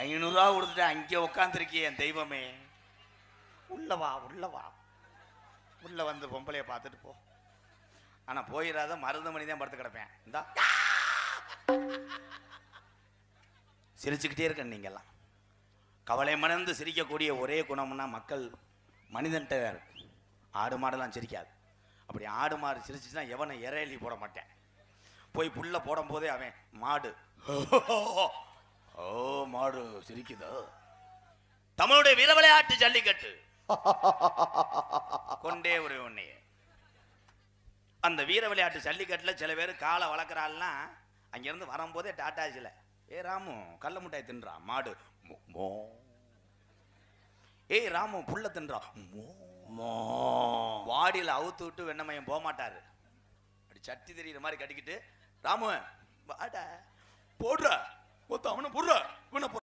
500 கொடுத்துட்டு அங்கே உட்காந்துருக்கிய என் தெய்வமே. உள்ளவா உள்ளவா உள்ள வந்து பொம்பளைய பார்த்துட்டு போ. ஆனா போயிடாத, மருதமணி தான் படுத்து கிடப்பேன். இந்தா சிரிச்சுக்கிட்டே இருக்க. நீங்கெல்லாம் கவலை மணந்து சிரிக்கக்கூடிய ஒரே குணம்னா மக்கள் மனிதன்ட்ட இருக்கு. ஆடு மாடெல்லாம் சிரிக்காது. அப்படி ஆடு மாடு சிரிச்சுன்னா எவனை இறையலி போட மாட்டேன். போய் புல்ல போடும் போதே அவன் மாடு ஓ மாடு சிரிக்குதோ. தமிழுடைய வீர விளையாட்டு ஜல்லிக்கட்டு கொண்டே ஒரு ஒன்னைய. அந்த வீர விளையாட்டு ஜல்லிக்கட்டுல சில பேர் காலை வளர்க்குறாள்னா அங்கிருந்து வரும்போதே டாட்டாஜில ஏ ராமு கல்ல முட்டாய் தின்றான் மாடு மோ. ஏய் ராமு புல்ல தின்றான் மோ. வாடியில் அவுத்து விட்டு வெண்ணமையம் போக மாட்டாரு. அப்படி சட்டி தெரியுற மாதிரி கட்டிக்கிட்டு ராமு வாடா போடுற அவனை போடுற